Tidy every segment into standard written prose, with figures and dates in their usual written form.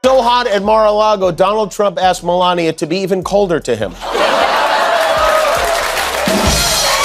So hot at Mar-a-Lago, Donald Trump asked Melania to be even colder to him.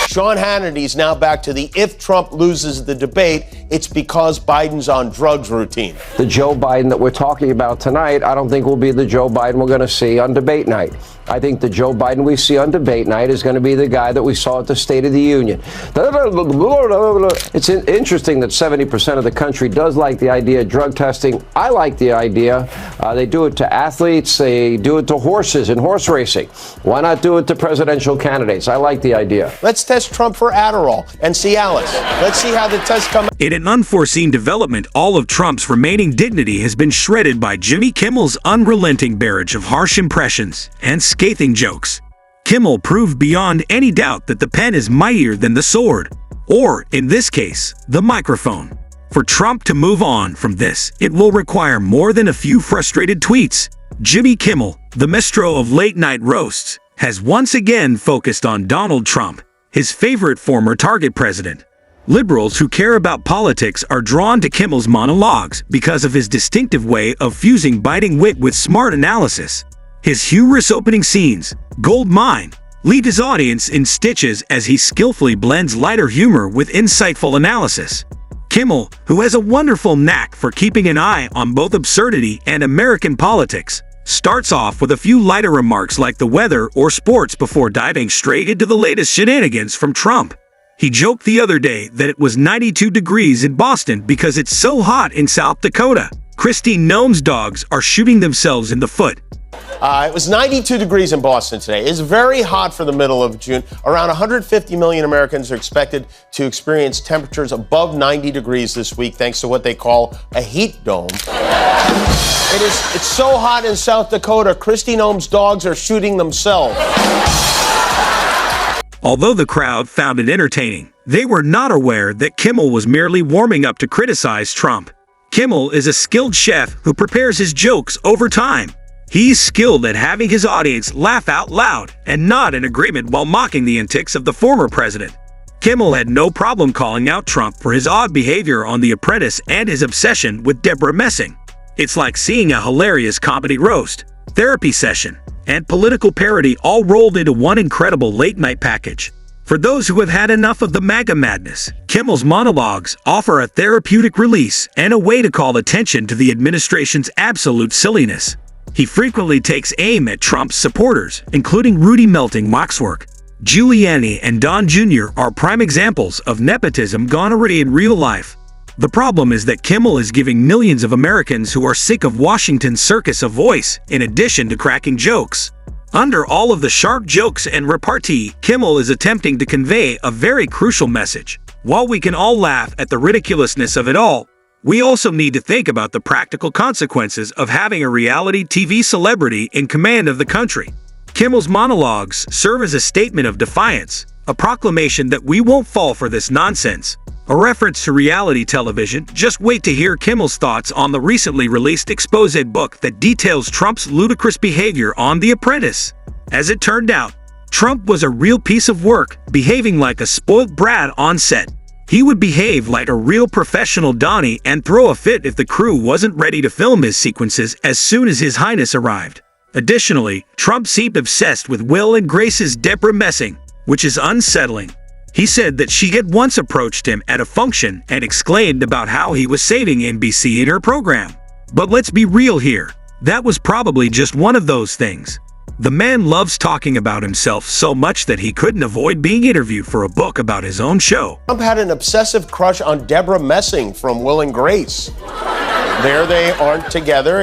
Sean Hannity's now back to the if Trump loses the debate, it's because Biden's on drugs routine. The Joe Biden that we're talking about tonight, I don't think will be the Joe Biden we're going to see on debate night. I think the Joe Biden we see on debate night is going to be the guy that we saw at the State of the Union. It's interesting that 70% of the country does like the idea of drug testing. I like the idea. They do it to athletes. They do it to horses in horse racing. Why not do it to presidential candidates? I like the idea. Let's test Trump for Adderall and see Alice. Let's see how the tests come. In an unforeseen development, all of Trump's remaining dignity has been shredded by Jimmy Kimmel's unrelenting barrage of harsh impressions and scathing jokes. Kimmel proved beyond any doubt that the pen is mightier than the sword, or, in this case, the microphone. For Trump to move on from this, it will require more than a few frustrated tweets. Jimmy Kimmel, the maestro of late-night roasts, has once again focused on Donald Trump, his favorite former target president. Liberals who care about politics are drawn to Kimmel's monologues because of his distinctive way of fusing biting wit with smart analysis. His humorous opening scenes, gold mine, leave his audience in stitches as he skillfully blends lighter humor with insightful analysis. Kimmel, who has a wonderful knack for keeping an eye on both absurdity and American politics, starts off with a few lighter remarks like the weather or sports before diving straight into the latest shenanigans from Trump. He joked the other day that it was 92 degrees in Boston because it's so hot in South Dakota. Kristi Noem's dogs are shooting themselves in the foot. It was 92 degrees in Boston today. It's very hot for the middle of June. Around 150 million Americans are expected to experience temperatures above 90 degrees this week, thanks to what they call a heat dome. It's so hot in South Dakota, Kristi Noem's dogs are shooting themselves. Although the crowd found it entertaining, they were not aware that Kimmel was merely warming up to criticize Trump. Kimmel is a skilled chef who prepares his jokes over time. He's skilled at having his audience laugh out loud and nod in agreement while mocking the antics of the former president. Kimmel had no problem calling out Trump for his odd behavior on The Apprentice and his obsession with Deborah Messing. It's like seeing a hilarious comedy roast, therapy session, and political parody all rolled into one incredible late-night package. For those who have had enough of the MAGA madness, Kimmel's monologues offer a therapeutic release and a way to call attention to the administration's absolute silliness. He frequently takes aim at Trump's supporters, including Rudy Melting Waxwork. Giuliani and Don Jr. are prime examples of nepotism gone already in real life. The problem is that Kimmel is giving millions of Americans who are sick of Washington's circus a voice, in addition to cracking jokes. Under all of the sharp jokes and repartee, Kimmel is attempting to convey a very crucial message. While we can all laugh at the ridiculousness of it all, we also need to think about the practical consequences of having a reality TV celebrity in command of the country. Kimmel's monologues serve as a statement of defiance, a proclamation that we won't fall for this nonsense. A reference to reality television. Just wait to hear Kimmel's thoughts on the recently released expose book that details Trump's ludicrous behavior on The Apprentice. As it turned out, Trump was a real piece of work, behaving like a spoiled brat on set. He would behave like a real professional Donnie and throw a fit if the crew wasn't ready to film his sequences as soon as His Highness arrived. Additionally, Trump seemed obsessed with Will and Grace's Deborah Messing, which is unsettling. He said that she had once approached him at a function and exclaimed about how he was saving NBC in her program. But let's be real here. That was probably just one of those things. The man loves talking about himself so much that he couldn't avoid being interviewed for a book about his own show. Trump had an obsessive crush on Deborah Messing from Will and Grace. There they aren't together.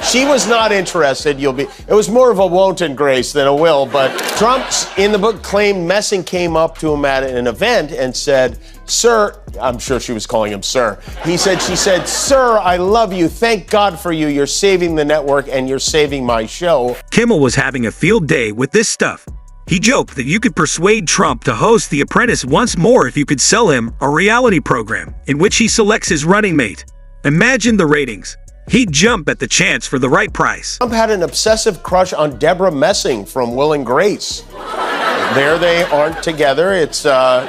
She was not interested. It was more of a won't and Grace than a will, but Trump in the book claimed Messing came up to him at an event and said, "Sir," I'm sure she was calling him sir. She said, "Sir, I love you. Thank God for you. You're saving the network and you're saving my show." Kimmel was having a field day with this stuff. He joked that you could persuade Trump to host The Apprentice once more if you could sell him a reality program in which he selects his running mate. Imagine the ratings. He'd jump at the chance for the right price. Trump had an obsessive crush on Deborah Messing from Will and Grace. There they aren't together. It's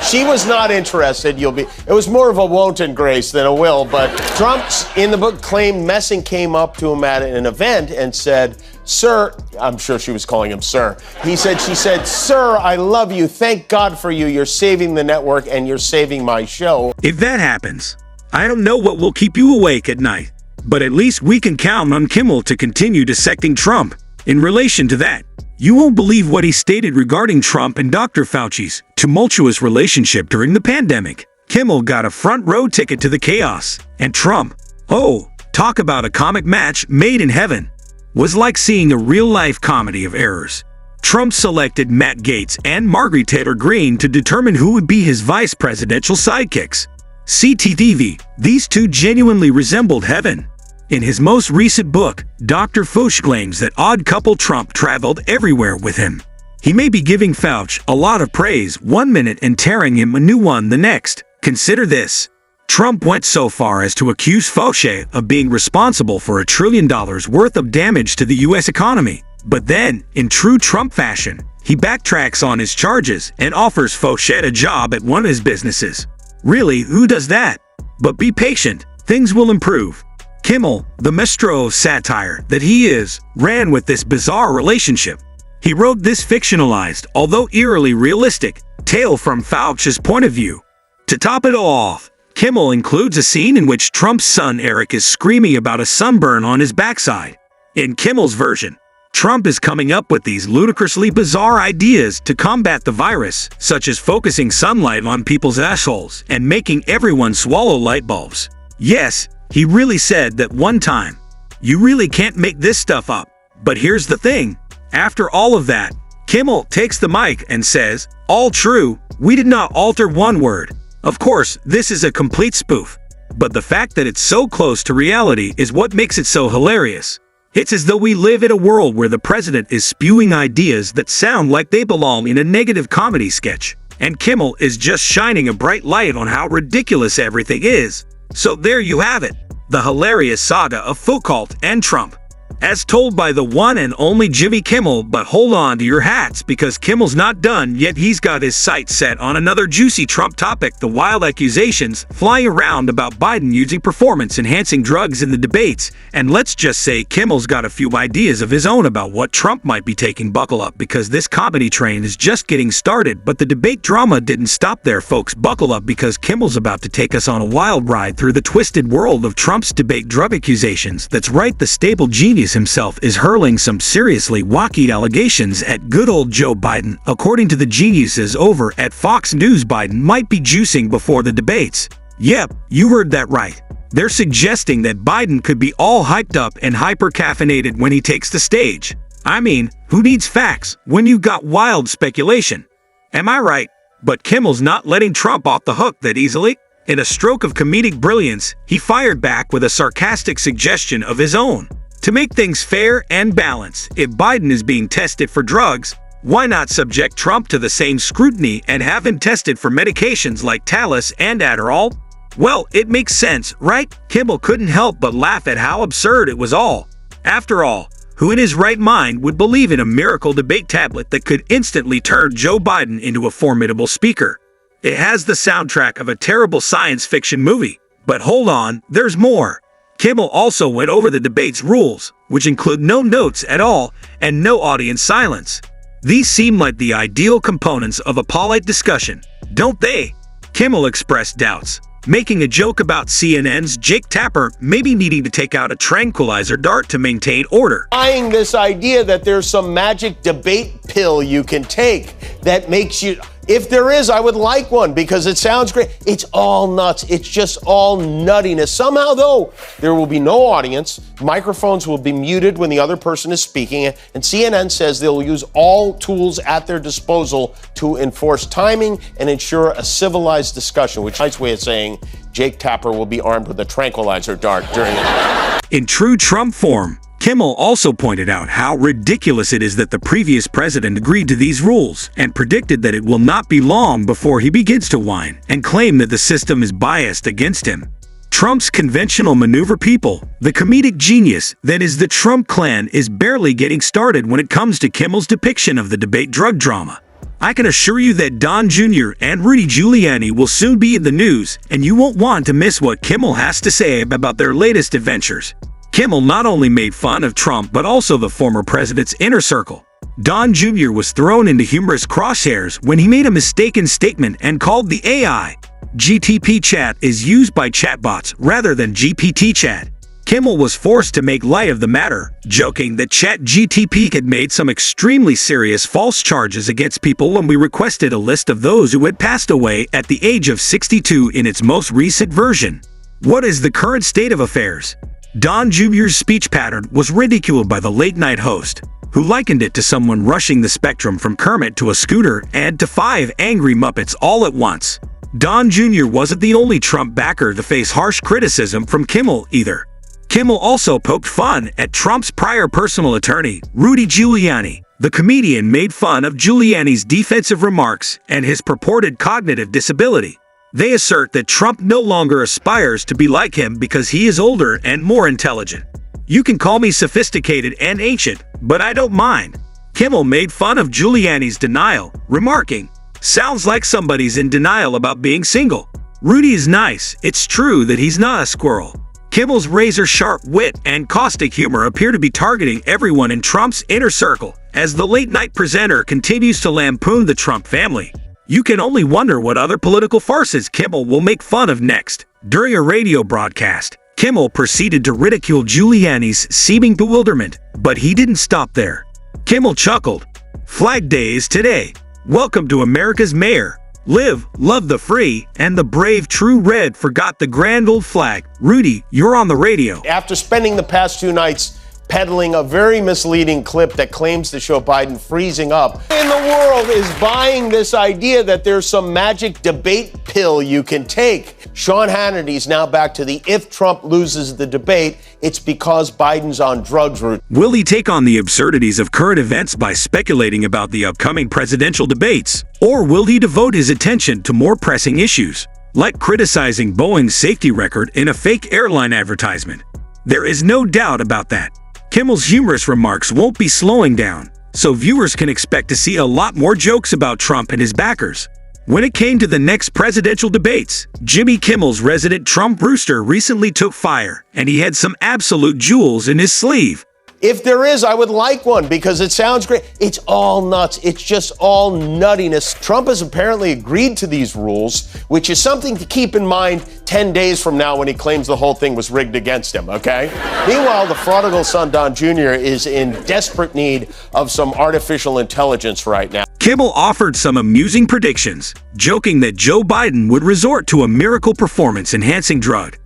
she was not interested. It was more of a won't and grace than a will. But Trump's in the book claimed Messing came up to him at an event and said, "Sir," I'm sure she was calling him sir. She said, "Sir, I love you. Thank God for you. You're saving the network and you're saving my show." If that happens, I don't know what will keep you awake at night, but at least we can count on Kimmel to continue dissecting Trump. In relation to that, you won't believe what he stated regarding Trump and Dr. Fauci's tumultuous relationship during the pandemic. Kimmel got a front row ticket to the chaos, and Trump, oh, talk about a comic match made in heaven, was like seeing a real-life comedy of errors. Trump selected Matt Gaetz and Marjorie Taylor Greene to determine who would be his vice presidential sidekicks. CTTV, these two genuinely resembled heaven. In his most recent book, Dr. Fauci claims that odd couple Trump traveled everywhere with him. He may be giving Fauci a lot of praise one minute and tearing him a new one the next. Consider this. Trump went so far as to accuse Fauci of being responsible for $1 trillion worth of damage to the U.S. economy. But then, in true Trump fashion, he backtracks on his charges and offers Fauci a job at one of his businesses. Really, who does that? But be patient, things will improve. Kimmel, the maestro of satire that he is, ran with this bizarre relationship. He wrote this fictionalized, although eerily realistic, tale from Fauci's point of view. To top it all off, Kimmel includes a scene in which Trump's son Eric is screaming about a sunburn on his backside. In Kimmel's version, Trump is coming up with these ludicrously bizarre ideas to combat the virus, such as focusing sunlight on people's assholes and making everyone swallow light bulbs. Yes, he really said that one time. You really can't make this stuff up. But here's the thing. After all of that, Kimmel takes the mic and says, "All true, we did not alter one word." Of course, this is a complete spoof. But the fact that it's so close to reality is what makes it so hilarious. It's as though we live in a world where the president is spewing ideas that sound like they belong in a negative comedy sketch. And Kimmel is just shining a bright light on how ridiculous everything is. So there you have it, the hilarious saga of Foucault and Trump. As told by the one and only Jimmy Kimmel, but hold on to your hats because Kimmel's not done yet. He's got his sights set on another juicy Trump topic, the wild accusations flying around about Biden using performance-enhancing drugs in the debates. And let's just say Kimmel's got a few ideas of his own about what Trump might be taking. Buckle up because this comedy train is just getting started, but the debate drama didn't stop there, folks. Buckle up because Kimmel's about to take us on a wild ride through the twisted world of Trump's debate drug accusations. That's right, the stable genius himself is hurling some seriously wacky allegations at good old Joe Biden. According to the geniuses over at Fox News, Biden might be juicing before the debates. Yep, you heard that right. They're suggesting that Biden could be all hyped up and hyper-caffeinated when he takes the stage. I mean, who needs facts when you've got wild speculation? Am I right? But Kimmel's not letting Trump off the hook that easily. In a stroke of comedic brilliance, he fired back with a sarcastic suggestion of his own. To make things fair and balanced, if Biden is being tested for drugs, why not subject Trump to the same scrutiny and have him tested for medications like Talus and Adderall? Well, it makes sense, right? Kimmel couldn't help but laugh at how absurd it was all. After all, who in his right mind would believe in a miracle debate tablet that could instantly turn Joe Biden into a formidable speaker? It has the soundtrack of a terrible science fiction movie. But hold on, there's more. Kimmel also went over the debate's rules, which include no notes at all and no audience silence. These seem like the ideal components of a polite discussion, don't they? Kimmel expressed doubts, making a joke about CNN's Jake Tapper maybe needing to take out a tranquilizer dart to maintain order. Buying this idea that there's some magic debate pill you can take that makes you... If there is, I would like one because it sounds great. It's all nuts. It's just all nuttiness. Somehow, though, there will be no audience. Microphones will be muted when the other person is speaking. And CNN says they'll use all tools at their disposal to enforce timing and ensure a civilized discussion, which is a nice way of saying Jake Tapper will be armed with a tranquilizer dart during it. In true Trump form, Kimmel also pointed out how ridiculous it is that the previous president agreed to these rules and predicted that it will not be long before he begins to whine and claim that the system is biased against him. Trump's conventional maneuver people, the comedic genius that is the Trump clan, is barely getting started when it comes to Kimmel's depiction of the debate drug drama. I can assure you that Don Jr. and Rudy Giuliani will soon be in the news, and you won't want to miss what Kimmel has to say about their latest adventures. Kimmel not only made fun of Trump but also the former president's inner circle. Don Jr. was thrown into humorous crosshairs when he made a mistaken statement and called the AI GTP chat is used by chatbots rather than GPT chat. Kimmel was forced to make light of the matter, joking that ChatGTP had made some extremely serious false charges against people when we requested a list of those who had passed away at the age of 62 in its most recent version. What is the current state of affairs? Don Jr.'s speech pattern was ridiculed by the late-night host, who likened it to someone rushing the spectrum from Kermit to a scooter and to 5 angry Muppets all at once. Don Jr. wasn't the only Trump backer to face harsh criticism from Kimmel either. Kimmel also poked fun at Trump's prior personal attorney, Rudy Giuliani. The comedian made fun of Giuliani's defensive remarks and his purported cognitive disability. They assert that Trump no longer aspires to be like him because he is older and more intelligent. You can call me sophisticated and ancient, but I don't mind. Kimmel made fun of Giuliani's denial, remarking, "Sounds like somebody's in denial about being single. Rudy is nice, it's true that he's not a squirrel." Kimmel's razor-sharp wit and caustic humor appear to be targeting everyone in Trump's inner circle as the late-night presenter continues to lampoon the Trump family. You can only wonder what other political farces Kimmel will make fun of next. During a radio broadcast, Kimmel proceeded to ridicule Giuliani's seeming bewilderment, but he didn't stop there. Kimmel chuckled, "Flag Day is today. Welcome to America's mayor. Live, love the free, and the brave true red forgot the grand old flag. Rudy, you're on the radio." After spending the past 2 nights peddling a very misleading clip that claims to show Biden freezing up, in the world is buying this idea that there's some magic debate pill you can take. Sean Hannity's now back to the if Trump loses the debate, it's because Biden's on drugs route. Will he take on the absurdities of current events by speculating about the upcoming presidential debates? Or will he devote his attention to more pressing issues, like criticizing Boeing's safety record in a fake airline advertisement? There is no doubt about that. Kimmel's humorous remarks won't be slowing down, so viewers can expect to see a lot more jokes about Trump and his backers. When it came to the next presidential debates, Jimmy Kimmel's resident Trump rooster recently took fire, and he had some absolute jewels in his sleeve. If there is, I would like one because it sounds great. It's all nuts. It's just all nuttiness. Trump has apparently agreed to these rules, which is something to keep in mind 10 days from now when he claims the whole thing was rigged against him, okay? Meanwhile, the prodigal son, Don Jr., is in desperate need of some artificial intelligence right now. Kimmel offered some amusing predictions, joking that Joe Biden would resort to a miracle performance-enhancing drug.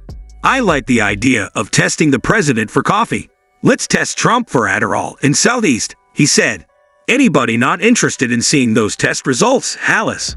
"I like the idea of testing the president for coffee. Let's test Trump for Adderall in Southeast," he said. "Anybody not interested in seeing those test results, Hallis?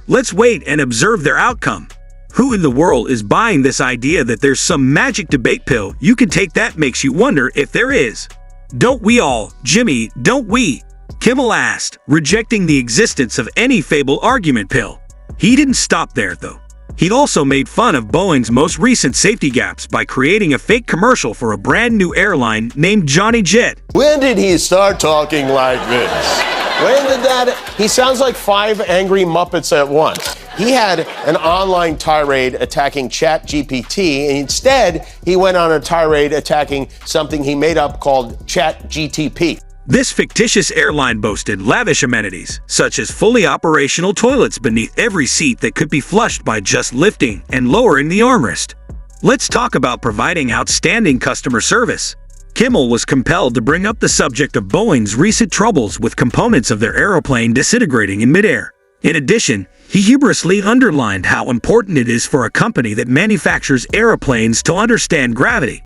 Let's wait and observe their outcome." Who in the world is buying this idea that there's some magic debate pill you can take that makes you wonder if there is? Don't we all, Jimmy, don't we? Kimmel asked, rejecting the existence of any fable argument pill. He didn't stop there, though. He also made fun of Boeing's most recent safety gaps by creating a fake commercial for a brand new airline named Johnny Jet. When did he start talking like this? When did that? He sounds like 5 angry Muppets at once. He had an online tirade attacking ChatGPT, and instead he went on a tirade attacking something he made up called ChatGTP. This fictitious airline boasted lavish amenities, such as fully operational toilets beneath every seat that could be flushed by just lifting and lowering the armrest. Let's talk about providing outstanding customer service. Kimmel was compelled to bring up the subject of Boeing's recent troubles with components of their aeroplane disintegrating in midair. In addition, he humorously underlined how important it is for a company that manufactures airplanes to understand gravity.